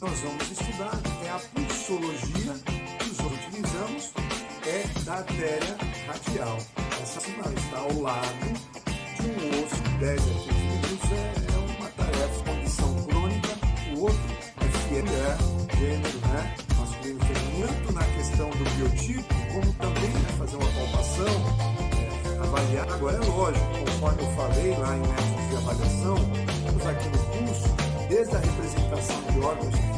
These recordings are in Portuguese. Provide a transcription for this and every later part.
nós vamos estudar é a pulsologia que nós utilizamos da artéria radial. Essa está ao lado de um osso, 10 a 15 minutos é uma tarefa, condição crônica. O outro é gênero, masculino e feminino, tanto na questão do biotipo, como também fazer uma palpação, avaliar. Agora é lógico, conforme eu falei lá em métodos de avaliação, temos aqui no pulso, desde a representação de órgãos específicos,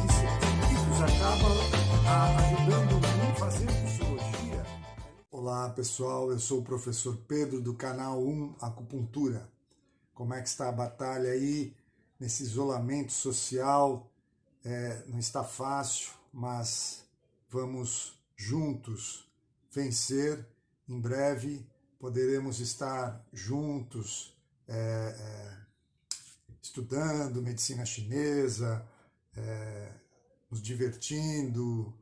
acaba ajudando muito a fazer fisiologia. Olá pessoal, eu sou o professor Pedro do canal 1 Acupuntura. Como é que está a batalha aí nesse isolamento social? Não está fácil, mas vamos juntos vencer. Em breve poderemos estar juntos estudando medicina chinesa, nos divertindo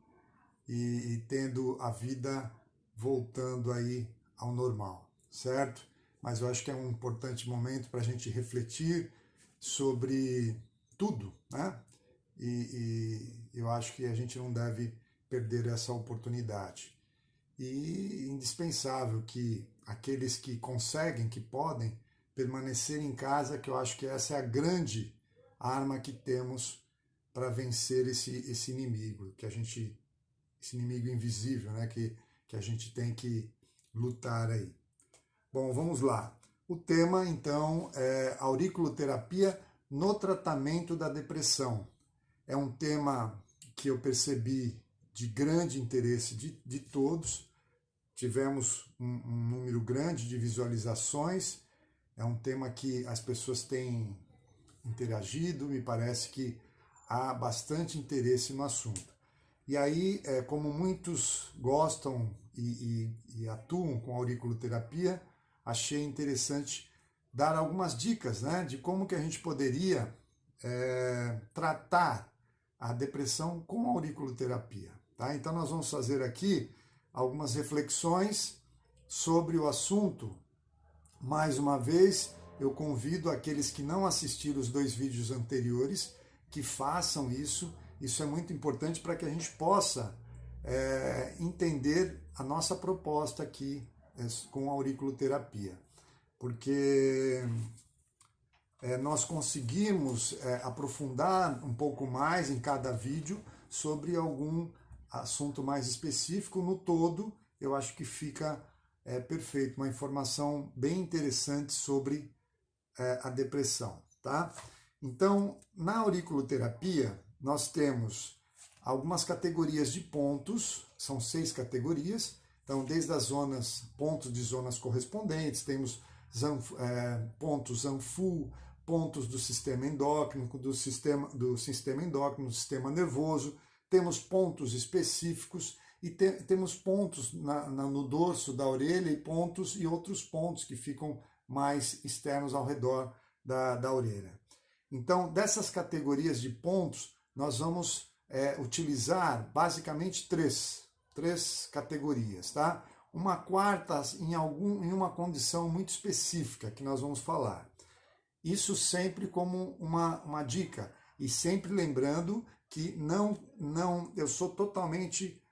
e tendo a vida voltando aí ao normal, certo? Mas eu acho que é um importante momento para a gente refletir sobre tudo, né? E eu acho que a gente não deve perder essa oportunidade. E indispensável que aqueles que conseguem, que podem, permanecer em casa, que eu acho que essa é a grande arma que temos para vencer esse inimigo, esse inimigo invisível, né, que a gente tem que lutar aí. Bom, vamos lá. O tema, então, é auriculoterapia no tratamento da depressão. É um tema que eu percebi de grande interesse de todos. Tivemos um número grande de visualizações. É um tema que as pessoas têm interagido, me parece que há bastante interesse no assunto. E aí, como muitos gostam e atuam com auriculoterapia, achei interessante dar algumas dicas, né, de como que a gente poderia tratar a depressão com auriculoterapia. Tá? Então nós vamos fazer aqui algumas reflexões sobre o assunto. Mais uma vez, eu convido aqueles que não assistiram os 2 vídeos anteriores que façam isso. Isso é muito importante para que a gente possa entender a nossa proposta aqui com a auriculoterapia. Porque nós conseguimos aprofundar um pouco mais em cada vídeo sobre algum assunto mais específico. No todo, eu acho que fica perfeito, uma informação bem interessante sobre a depressão, tá? Então, na auriculoterapia, nós temos algumas categorias de pontos, são 6 categorias, então desde as pontos de zonas correspondentes, temos pontos Zanfu, pontos do sistema endócrino, do sistema endócrino, do sistema nervoso, temos pontos específicos e temos pontos no dorso da orelha e outros pontos que ficam mais externos ao redor da orelha. Então, dessas categorias de pontos, nós vamos utilizar basicamente três categorias, tá? Uma quarta em uma condição muito específica que nós vamos falar. Isso sempre como uma dica e sempre lembrando que eu sou totalmente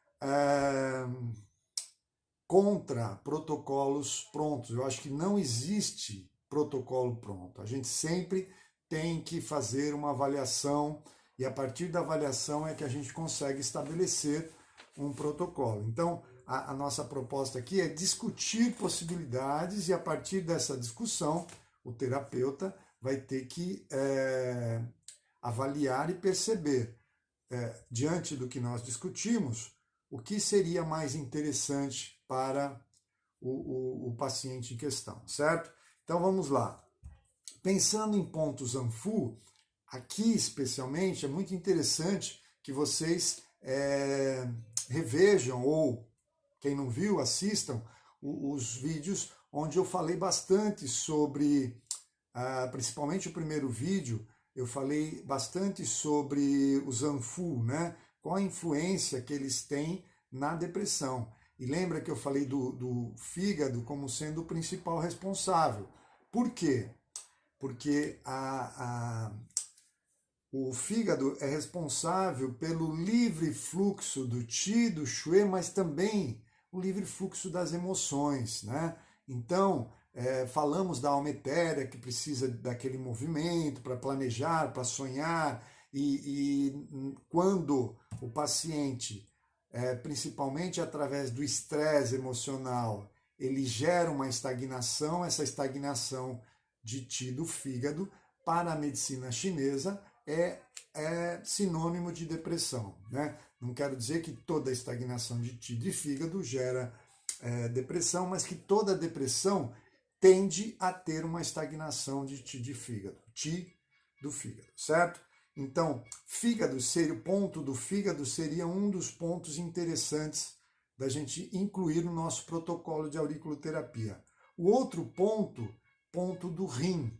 contra protocolos prontos. Eu acho que não existe protocolo pronto. A gente sempre tem que fazer uma avaliação e a partir da avaliação é que a gente consegue estabelecer um protocolo. Então, a nossa proposta aqui é discutir possibilidades e a partir dessa discussão, o terapeuta vai ter que avaliar e perceber, diante do que nós discutimos, o que seria mais interessante para o paciente em questão, certo? Então vamos lá. Pensando em pontos Zanfu, aqui especialmente é muito interessante que vocês revejam ou, quem não viu, assistam os vídeos onde eu falei bastante sobre, principalmente o primeiro vídeo, eu falei bastante sobre o Zanfu, né? Qual a influência que eles têm na depressão. E lembra que eu falei do fígado como sendo o principal responsável. Por quê? Porque O fígado é responsável pelo livre fluxo do Qi, do Xue, mas também o livre fluxo das emoções, né? Então, falamos da alma etérea, que precisa daquele movimento para planejar, para sonhar, e quando o paciente, principalmente através do estresse emocional, ele gera uma estagnação, essa estagnação de Qi do fígado, para a medicina chinesa, é sinônimo de depressão, né? Não quero dizer que toda estagnação de Qi de fígado gera depressão, mas que toda depressão tende a ter uma estagnação de Qi de fígado, Qi do fígado, certo? Então, fígado seria o ponto do fígado seria um dos pontos interessantes da gente incluir no nosso protocolo de auriculoterapia. O outro ponto do rim.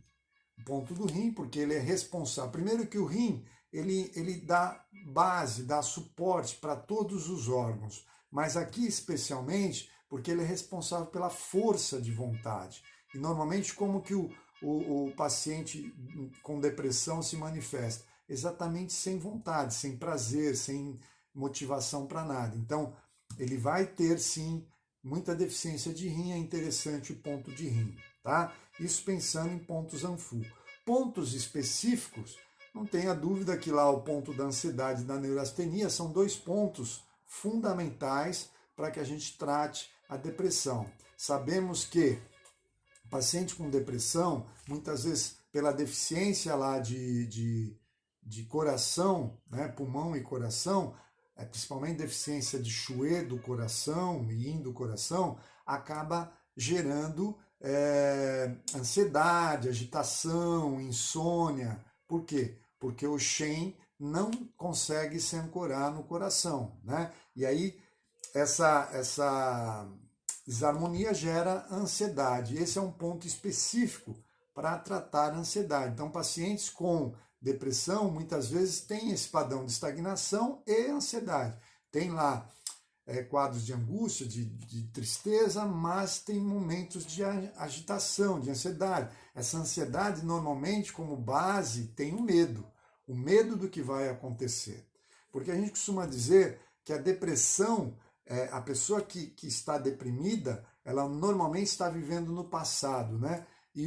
O ponto do rim, porque ele é responsável. Primeiro que o rim, ele dá base, dá suporte para todos os órgãos, mas aqui especialmente porque ele é responsável pela força de vontade. E normalmente como que o paciente com depressão se manifesta? Exatamente sem vontade, sem prazer, sem motivação para nada. Então, ele vai ter sim muita deficiência de rim, é interessante o ponto de rim, tá? Isso pensando em pontos ANFU. Pontos específicos, não tenha dúvida que lá o ponto da ansiedade e da neurastenia são dois pontos fundamentais para que a gente trate a depressão. Sabemos que o paciente com depressão, muitas vezes pela deficiência lá de coração, né, pulmão e coração, principalmente deficiência de Xue do coração e Yin do coração, acaba gerando ansiedade, agitação, insônia. Por quê? Porque o Shen não consegue se ancorar no coração, né? E aí essa desarmonia gera ansiedade. Esse é um ponto específico para tratar a ansiedade. Então, pacientes com depressão muitas vezes têm esse padrão de estagnação e ansiedade. Tem lá quadros de angústia, de tristeza, mas tem momentos de agitação, de ansiedade. Essa ansiedade, normalmente, como base, tem o medo do que vai acontecer. Porque a gente costuma dizer que a depressão, a pessoa que está deprimida, ela normalmente está vivendo no passado, né? E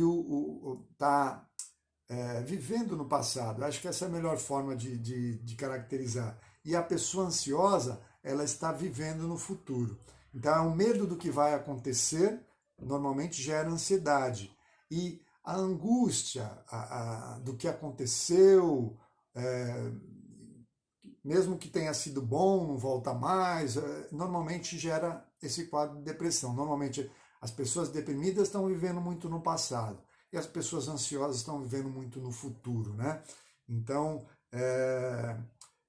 está vivendo no passado. Acho que essa é a melhor forma de caracterizar. E a pessoa ansiosa, ela está vivendo no futuro. Então, o medo do que vai acontecer normalmente gera ansiedade. E a angústia do que aconteceu, mesmo que tenha sido bom, não volta mais, normalmente gera esse quadro de depressão. Normalmente, as pessoas deprimidas estão vivendo muito no passado e as pessoas ansiosas estão vivendo muito no futuro, né? Então,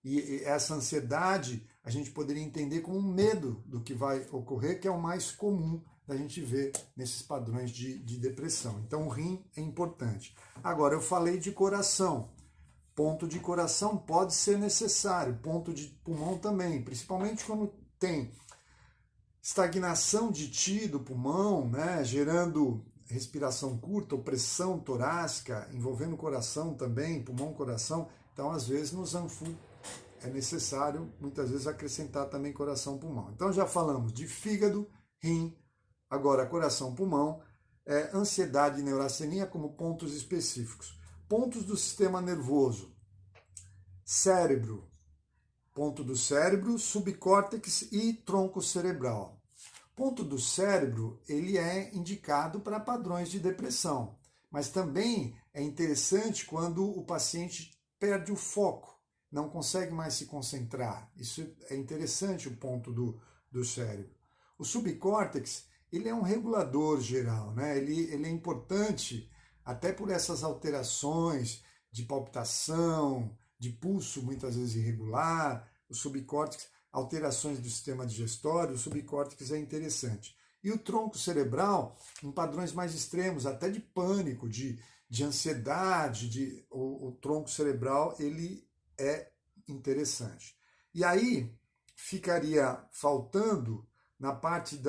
e essa ansiedade a gente poderia entender como um medo do que vai ocorrer, que é o mais comum da gente ver nesses padrões de depressão. Então, o rim é importante. Agora, eu falei de coração. Ponto de coração pode ser necessário, ponto de pulmão também, principalmente quando tem estagnação de Qi do pulmão, né, gerando respiração curta, opressão torácica, envolvendo o coração também, pulmão-coração. Então, às vezes, no Zanfu é necessário, muitas vezes, acrescentar também coração-pulmão. Então, já falamos de fígado, rim, agora coração-pulmão, ansiedade e neurastenia como pontos específicos. Pontos do sistema nervoso. Cérebro, ponto do cérebro, subcórtex e tronco cerebral. Ponto do cérebro, ele é indicado para padrões de depressão, mas também é interessante quando o paciente perde o foco, não consegue mais se concentrar. Isso é interessante, o ponto do cérebro. O subcórtex, ele é um regulador geral, né? Ele é importante até por essas alterações de palpitação, de pulso muitas vezes irregular, o subcórtex, alterações do sistema digestório, o subcórtex é interessante. E o tronco cerebral, em padrões mais extremos, até de pânico, de ansiedade, o tronco cerebral, ele é interessante. E aí ficaria faltando na parte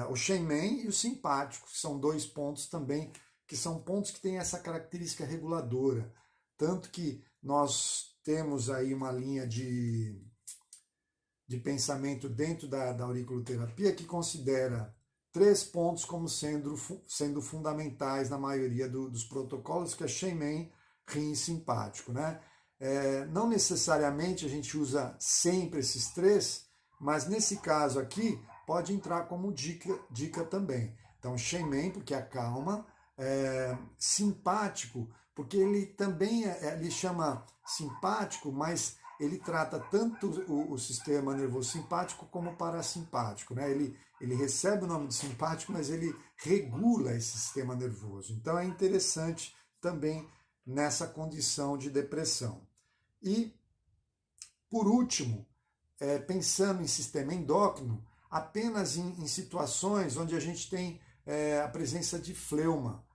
o Shenmen e o simpático, que são dois pontos também, que são pontos que têm essa característica reguladora. Tanto que nós temos aí uma linha de pensamento dentro da auriculoterapia que considera 3 pontos como sendo fundamentais na maioria dos protocolos, que é Shenmen, Rin e simpático, né? Não necessariamente a gente usa sempre esses 3, mas nesse caso aqui pode entrar como dica também. Então, Shenmen, porque acalma, simpático, porque ele também ele chama simpático, mas ele trata tanto o sistema nervoso simpático como parasimpático, né? Ele recebe o nome de simpático, mas ele regula esse sistema nervoso. Então é interessante também nessa condição de depressão. E, por último, pensando em sistema endócrino, apenas em situações onde a gente tem a presença de fleuma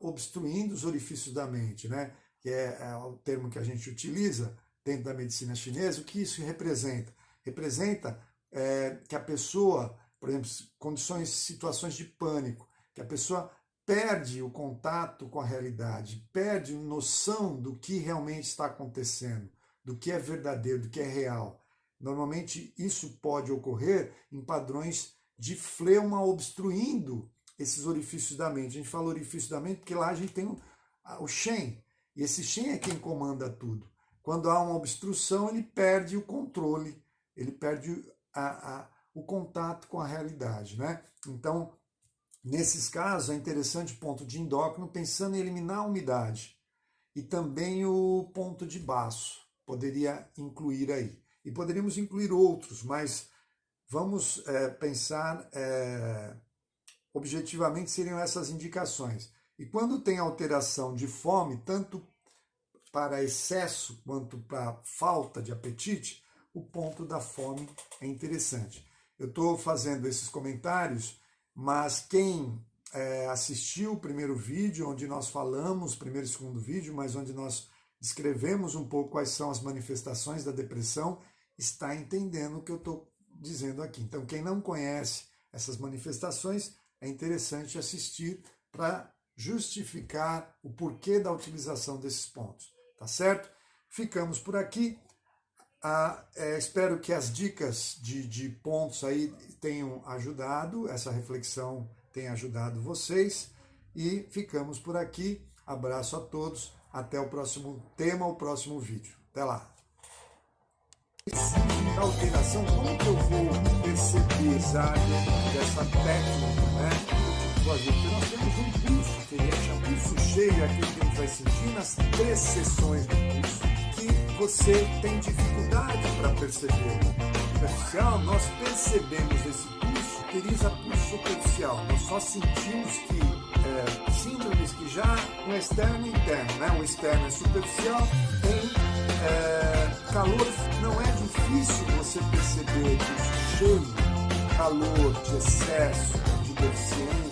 obstruindo os orifícios da mente, né? Que é o termo que a gente utiliza dentro da medicina chinesa. O que isso representa? Representa que a pessoa, por exemplo, situações de pânico, que a pessoa perde o contato com a realidade, perde noção do que realmente está acontecendo, do que é verdadeiro, do que é real. Normalmente isso pode ocorrer em padrões de fleuma obstruindo esses orifícios da mente. A gente fala orifício da mente porque lá a gente tem o Shen, e esse Shen é quem comanda tudo. Quando há uma obstrução, ele perde o controle, ele perde o contato com a realidade, né? Então, nesses casos, é interessante o ponto de endócrino, pensando em eliminar a umidade. E também o ponto de baço, poderia incluir aí. E poderíamos incluir outros, mas vamos pensar objetivamente, seriam essas indicações. E quando tem alteração de fome, tanto para excesso quanto para falta de apetite, o ponto da fome é interessante. Eu estou fazendo esses comentários, mas quem assistiu o primeiro vídeo, onde nós falamos, primeiro e segundo vídeo, mas onde nós descrevemos um pouco quais são as manifestações da depressão, está entendendo o que eu estou dizendo aqui. Então, quem não conhece essas manifestações, é interessante assistir para justificar o porquê da utilização desses pontos. Tá certo? Ficamos por aqui. Espero que as dicas de pontos aí tenham ajudado, essa reflexão tenha ajudado vocês. E ficamos por aqui. Abraço a todos. Até o próximo tema, o próximo vídeo. Até lá. Da alteração, como que eu vou perceber dessa técnica, né? Porque nós temos um pulso, que é pulso cheio, aquele que a gente vai sentir nas 3 sessões do pulso, que você tem dificuldade para perceber. Superficial, nós percebemos esse pulso, utiliza pulso superficial. Nós só sentimos que síndromes que já no externo e interno, né? O externo é superficial, tem calor, não é difícil você perceber pulso cheio, calor de excesso, de deficiência,